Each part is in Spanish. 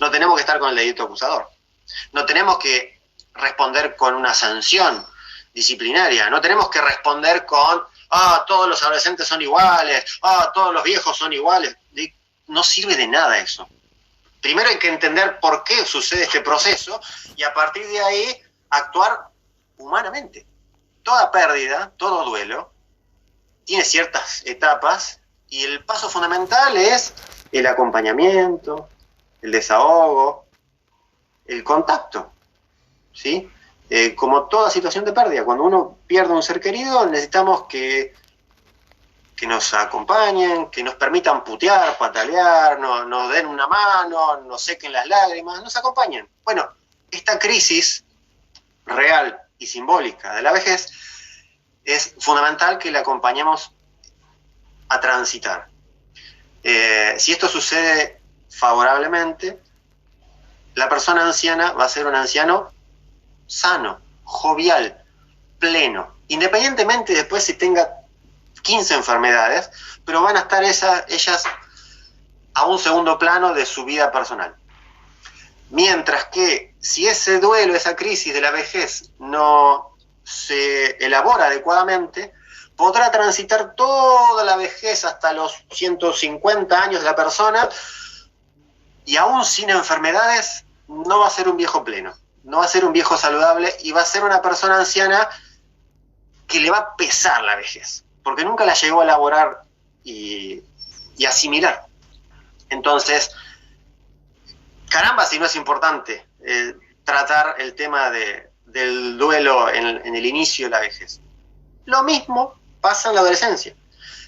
No tenemos que estar con el dedito acusador. No tenemos que responder con una sanción disciplinaria. No tenemos que responder con, todos los adolescentes son iguales, todos los viejos son iguales. No sirve de nada eso. Primero hay que entender por qué sucede este proceso y a partir de ahí actuar humanamente. Toda pérdida, todo duelo, tiene ciertas etapas y el paso fundamental es el acompañamiento, el desahogo, el contacto, ¿sí? Como toda situación de pérdida, cuando uno pierde un ser querido, necesitamos que nos acompañen, que nos permitan putear, patalear, nos den una mano, nos sequen las lágrimas, nos acompañen. Bueno, esta crisis real y simbólica de la vejez es fundamental que la acompañemos a transitar. Si esto sucede favorablemente, la persona anciana va a ser un anciano sano, jovial, pleno, independientemente después si tenga 15 enfermedades, pero van a estar ellas a un segundo plano de su vida personal. Mientras que si ese duelo, esa crisis de la vejez no se elabora adecuadamente, podrá transitar toda la vejez hasta los 150 años de la persona y aún sin enfermedades no va a ser un viejo pleno, no va a ser un viejo saludable y va a ser una persona anciana que le va a pesar la vejez, porque nunca la llegó a elaborar y asimilar. Entonces, caramba, si no es importante tratar el tema del duelo en el inicio de la vejez. Lo mismo pasa en la adolescencia.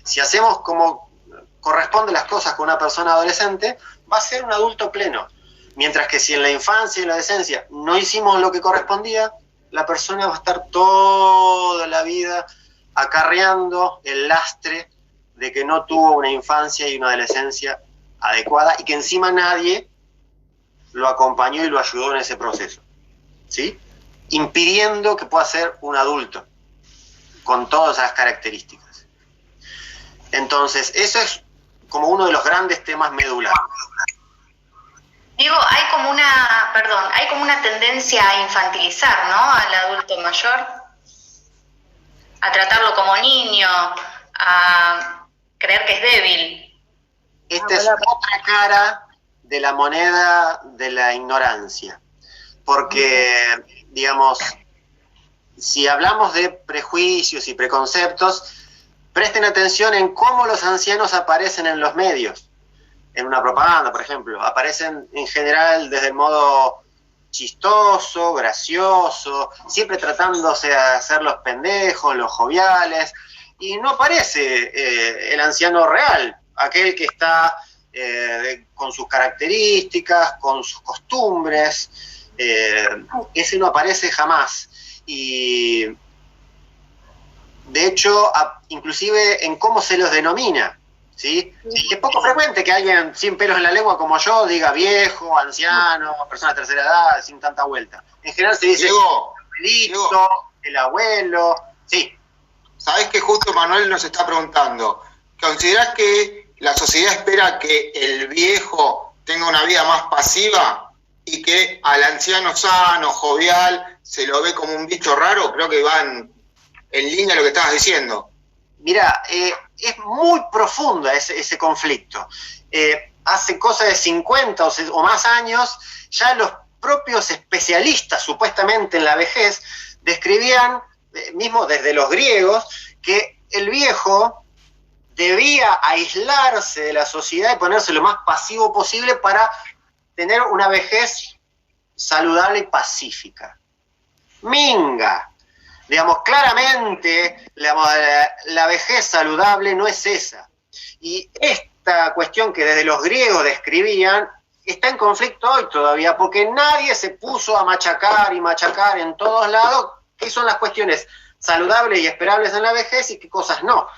Si hacemos como corresponde las cosas con una persona adolescente, va a ser un adulto pleno. Mientras que si en la infancia y en la adolescencia no hicimos lo que correspondía, la persona va a estar toda la vida acarreando el lastre de que no tuvo una infancia y una adolescencia adecuada y que encima nadie lo acompañó y lo ayudó en ese proceso, ¿sí? Impidiendo que pueda ser un adulto con todas esas características. Entonces, eso es como uno de los grandes temas medulares. Digo, hay como una tendencia a infantilizar, ¿no? Al adulto mayor, a tratarlo como niño, a creer que es débil. Esta es otra cara de la moneda de la ignorancia, porque, digamos, si hablamos de prejuicios y preconceptos, presten atención en cómo los ancianos aparecen en los medios. En una propaganda, por ejemplo, aparecen en general desde el modo chistoso, gracioso, siempre tratándose de hacer los pendejos, los joviales, y no aparece el anciano real, aquel que está con sus características, con sus costumbres, ese no aparece jamás. Y de hecho, inclusive en cómo se los denomina, ¿sí? Es poco frecuente que alguien sin pelos en la lengua como yo diga viejo, anciano, persona de tercera edad, sin tanta vuelta. En general se dice abuelito, el abuelo, sí. Sabés que justo Manuel nos está preguntando, ¿considerás que la sociedad espera que el viejo tenga una vida más pasiva y que al anciano sano, jovial, se lo ve como un bicho raro? Creo que van en línea lo que estabas diciendo. Mira, es muy profundo ese conflicto. Hace cosa de 50 o más años, ya los propios especialistas supuestamente en la vejez describían, mismo desde los griegos, que el viejo debía aislarse de la sociedad y ponerse lo más pasivo posible para tener una vejez saludable y pacífica. Minga. Digamos, claramente la vejez saludable no es esa. Y esta cuestión que desde los griegos describían está en conflicto hoy todavía, porque nadie se puso a machacar y machacar en todos lados qué son las cuestiones saludables y esperables en la vejez y qué cosas no.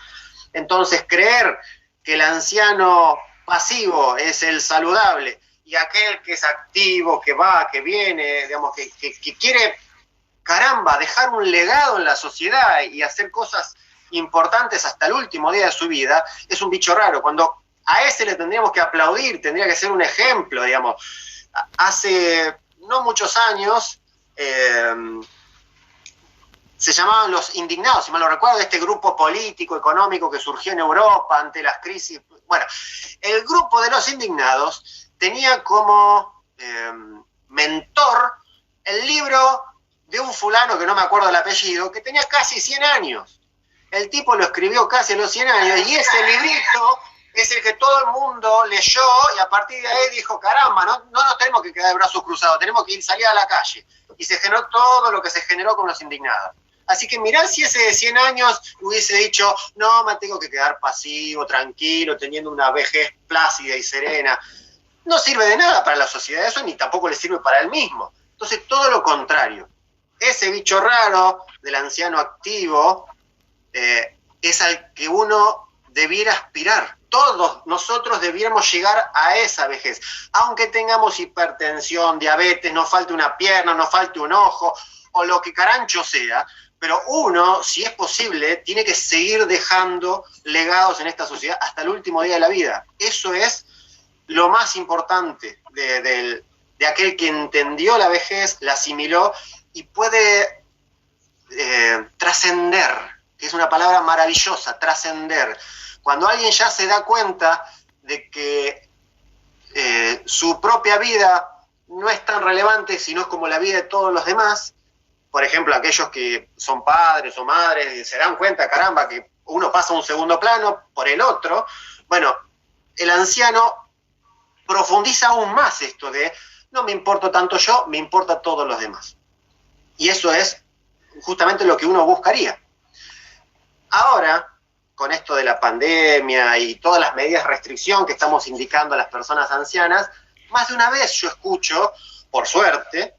Entonces, creer que el anciano pasivo es el saludable y aquel que es activo, que va, que viene, digamos, que quiere, caramba, dejar un legado en la sociedad y hacer cosas importantes hasta el último día de su vida, es un bicho raro. Cuando a ese le tendríamos que aplaudir, tendría que ser un ejemplo, digamos. hace no muchos años se llamaban los indignados, si mal no recuerdo, este grupo político, económico que surgió en Europa ante las crisis. Bueno, el grupo de los indignados tenía como mentor el libro de un fulano, que no me acuerdo el apellido, que tenía casi 100 años. El tipo lo escribió casi a los 100 años, y ese librito es el que todo el mundo leyó, y a partir de ahí dijo, caramba, no nos tenemos que quedar de brazos cruzados, tenemos que salir a la calle. Y se generó todo lo que se generó con los indignados. Así que mirá si ese de 100 años hubiese dicho, no, me tengo que quedar pasivo, tranquilo, teniendo una vejez plácida y serena. No sirve de nada para la sociedad eso, ni tampoco le sirve para él mismo. Entonces, todo lo contrario. Ese bicho raro del anciano activo es al que uno debiera aspirar. Todos nosotros debiéramos llegar a esa vejez. Aunque tengamos hipertensión, diabetes, nos falte una pierna, nos falte un ojo, o lo que carancho sea, pero uno, si es posible, tiene que seguir dejando legados en esta sociedad hasta el último día de la vida. Eso es lo más importante de aquel que entendió la vejez, la asimiló y puede trascender, que es una palabra maravillosa, trascender. Cuando alguien ya se da cuenta de que su propia vida no es tan relevante, sino es como la vida de todos los demás. Por ejemplo, aquellos que son padres o madres se dan cuenta, caramba, que uno pasa a un segundo plano por el otro. Bueno, el anciano profundiza aún más esto de no me importo tanto yo, me importa todos los demás. Y eso es justamente lo que uno buscaría. Ahora, con esto de la pandemia y todas las medidas de restricción que estamos indicando a las personas ancianas, más de una vez yo escucho, por suerte,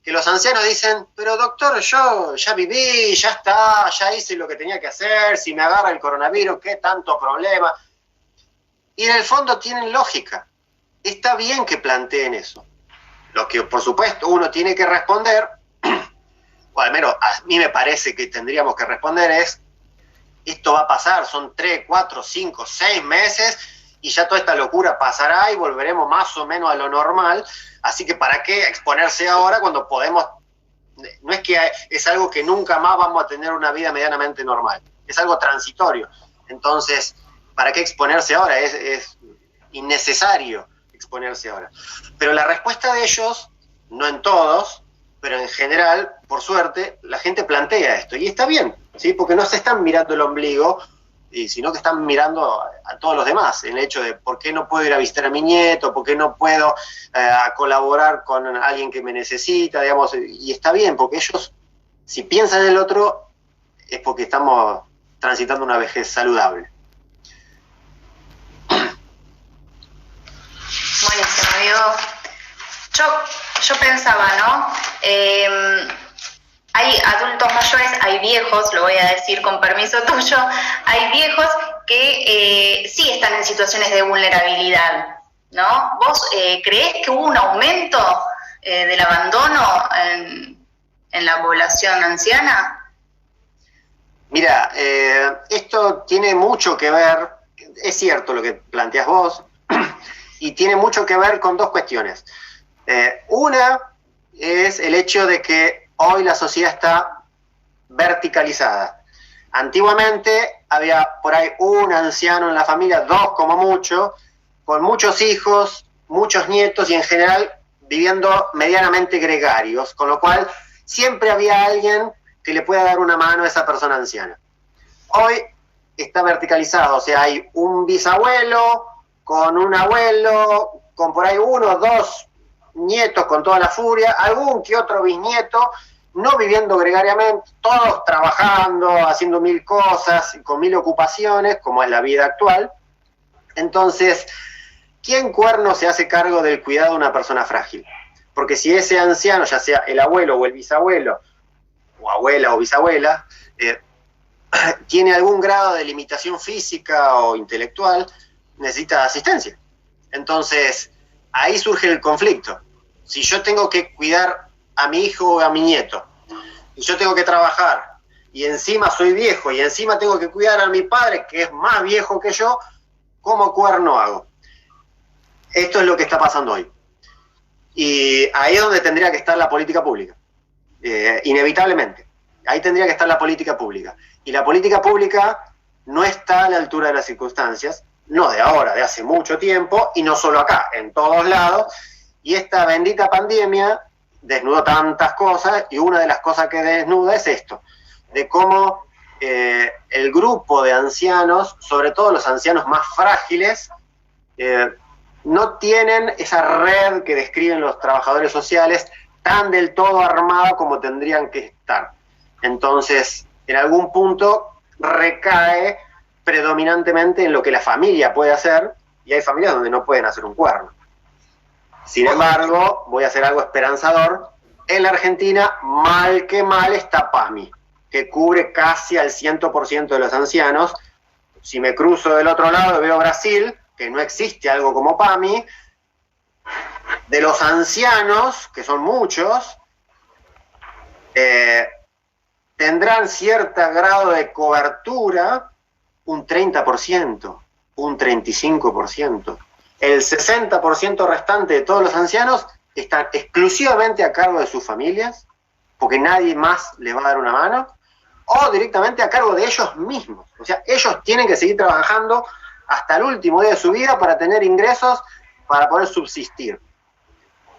que los ancianos dicen, pero doctor, yo ya viví, ya está, ya hice lo que tenía que hacer, si me agarra el coronavirus, ¿qué tanto problema? Y en el fondo tienen lógica. Está bien que planteen eso. Lo que, por supuesto, uno tiene que responder, o al menos a mí me parece que tendríamos que responder es, esto va a pasar, son 3, 4, 5, 6 meses, y ya toda esta locura pasará y volveremos más o menos a lo normal. Así que ¿para qué exponerse ahora cuando podemos? No es que es algo que nunca más vamos a tener una vida medianamente normal. Es algo transitorio. Entonces, ¿para qué exponerse ahora? Es innecesario exponerse ahora. Pero la respuesta de ellos, no en todos, pero en general, por suerte, la gente plantea esto. Y está bien, ¿sí? Porque no se están mirando el ombligo, sino que están mirando a todos los demás, el hecho de por qué no puedo ir a visitar a mi nieto, por qué no puedo colaborar con alguien que me necesita, digamos, y está bien, porque ellos, si piensan en el otro, es porque estamos transitando una vejez saludable. Buenísimo, Diego. Yo pensaba, ¿no? Hay adultos mayores, hay viejos, lo voy a decir con permiso tuyo, hay viejos que sí están en situaciones de vulnerabilidad, ¿no? ¿Vos creés que hubo un aumento del abandono en la población anciana? Mira, esto tiene mucho que ver, es cierto lo que planteas vos, y tiene mucho que ver con dos cuestiones. Una es el hecho de que hoy la sociedad está verticalizada. Antiguamente había por ahí un anciano en la familia, 2 como mucho, con muchos hijos, muchos nietos y en general viviendo medianamente gregarios, con lo cual siempre había alguien que le pueda dar una mano a esa persona anciana. Hoy está verticalizado, o sea, hay un bisabuelo con un abuelo, con por ahí 1 o 2 nietos con toda la furia, algún que otro bisnieto, no viviendo gregariamente, todos trabajando, haciendo 1000 cosas, con 1000 ocupaciones, como es la vida actual. Entonces, ¿quién cuerno se hace cargo del cuidado de una persona frágil? Porque si ese anciano, ya sea el abuelo o el bisabuelo, o abuela o bisabuela, tiene algún grado de limitación física o intelectual, necesita asistencia. Entonces, ahí surge el conflicto. Si yo tengo que cuidar a mi hijo o a mi nieto, y yo tengo que trabajar, y encima soy viejo, y encima tengo que cuidar a mi padre, que es más viejo que yo, ¿cómo cuerno hago? Esto es lo que está pasando hoy. Y ahí es donde tendría que estar la política pública, inevitablemente. Ahí tendría que estar la política pública. Y la política pública no está a la altura de las circunstancias, no de ahora, de hace mucho tiempo, y no solo acá, en todos lados. Y esta bendita pandemia desnudó tantas cosas, y una de las cosas que desnuda es esto, de cómo el grupo de ancianos, sobre todo los ancianos más frágiles, no tienen esa red que describen los trabajadores sociales tan del todo armada como tendrían que estar. Entonces, en algún punto recae predominantemente en lo que la familia puede hacer, y hay familias donde no pueden hacer un cuerno. Sin embargo, voy a hacer algo esperanzador. En la Argentina, mal que mal, está PAMI, que cubre casi al 100% de los ancianos. Si me cruzo del otro lado, veo Brasil, que no existe algo como PAMI. De los ancianos, que son muchos, tendrán cierto grado de cobertura, un 30%, un 35%. El 60% restante de todos los ancianos están exclusivamente a cargo de sus familias, porque nadie más les va a dar una mano, o directamente a cargo de ellos mismos. O sea, ellos tienen que seguir trabajando hasta el último día de su vida para tener ingresos, para poder subsistir.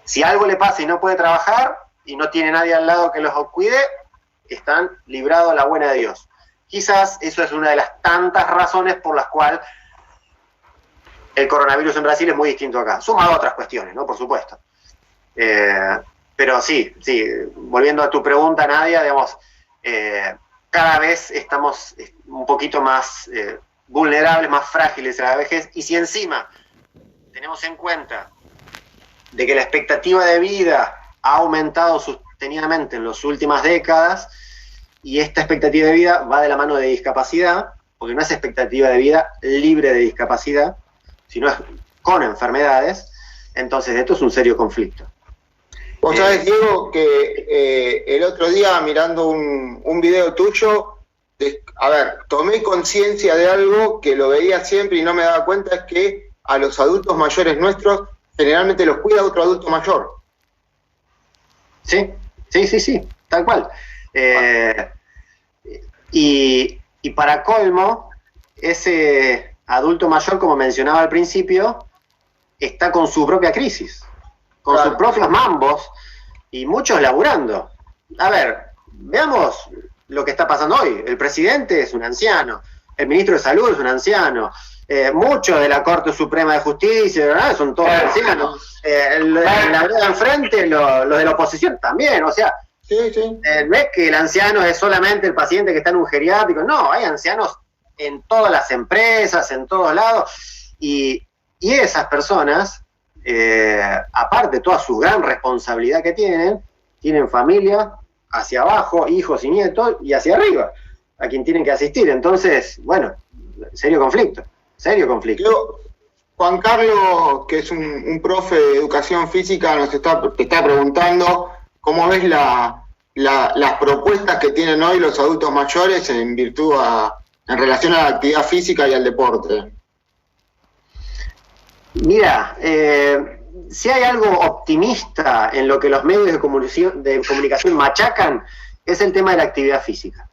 Si algo le pasa y no puede trabajar, y no tiene nadie al lado que los cuide, están librados a la buena de Dios. Quizás eso es una de las tantas razones por las cuales el coronavirus en Brasil es muy distinto acá, sumado a otras cuestiones, ¿no? Por supuesto. Pero sí, volviendo a tu pregunta, Nadia, digamos, cada vez estamos un poquito más vulnerables, más frágiles a la vejez, y si encima tenemos en cuenta de que la expectativa de vida ha aumentado sostenidamente en las últimas décadas, y esta expectativa de vida va de la mano de discapacidad, porque no es expectativa de vida libre de discapacidad, sino es con enfermedades, entonces esto es un serio conflicto. Vos sabés, Diego, que el otro día mirando un video tuyo, tomé conciencia de algo que lo veía siempre y no me daba cuenta, es que a los adultos mayores nuestros generalmente los cuida otro adulto mayor. Sí, tal cual. Y para colmo, ese adulto mayor, como mencionaba al principio, está con su propia crisis, con sus propios mambos, y muchos laburando. A ver, veamos lo que está pasando hoy. El presidente es un anciano, el ministro de Salud es un anciano, muchos de la Corte Suprema de Justicia, ¿verdad? Son todos ancianos. La verdad enfrente, los de la oposición también, o sea, no es que el anciano es solamente el paciente que está en un geriátrico, no, hay ancianos en todas las empresas, en todos lados, y esas personas, aparte de toda su gran responsabilidad que tienen familia hacia abajo, hijos y nietos, y hacia arriba, a quien tienen que asistir. Entonces, bueno, serio conflicto. Juan Carlos, que es un profe de educación física, te está preguntando cómo ves las propuestas que tienen hoy los adultos mayores en relación a la actividad física y al deporte. Mira, si hay algo optimista en lo que los medios de comunicación machacan, es el tema de la actividad física,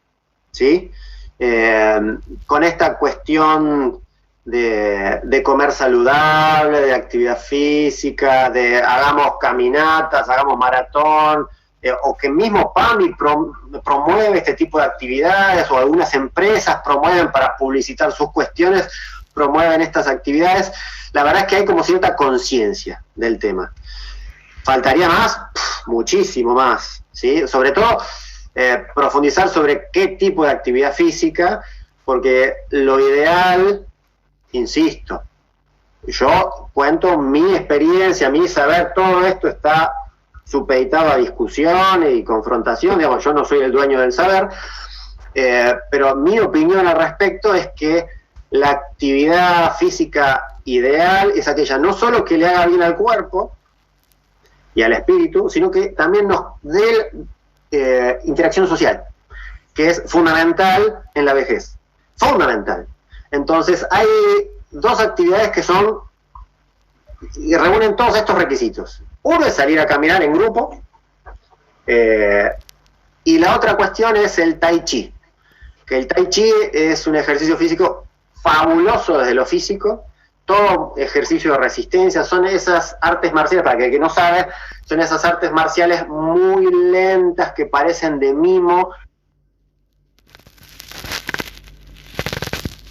¿sí? Con esta cuestión de comer saludable, de actividad física, de hagamos caminatas, hagamos maratón, o que mismo PAMI promueve este tipo de actividades, o algunas empresas promueven para publicitar sus cuestiones, promueven estas actividades. La verdad es que hay como cierta conciencia del tema. ¿Faltaría más? Muchísimo más, ¿sí? Sobre todo profundizar sobre qué tipo de actividad física, porque lo ideal, insisto, yo cuento mi experiencia, mi saber, todo esto está supeditado a discusiones y confrontación, digamos, yo no soy el dueño del saber, pero mi opinión al respecto es que la actividad física ideal es aquella no solo que le haga bien al cuerpo y al espíritu, sino que también nos dé interacción social, que es fundamental en la vejez, fundamental. Entonces hay dos actividades que reúnen todos estos requisitos. Uno es salir a caminar en grupo, y la otra cuestión es el Tai Chi, que el Tai Chi es un ejercicio físico fabuloso desde lo físico, todo ejercicio de resistencia, son esas artes marciales, para el que no sabe, son esas artes marciales muy lentas que parecen de mimo,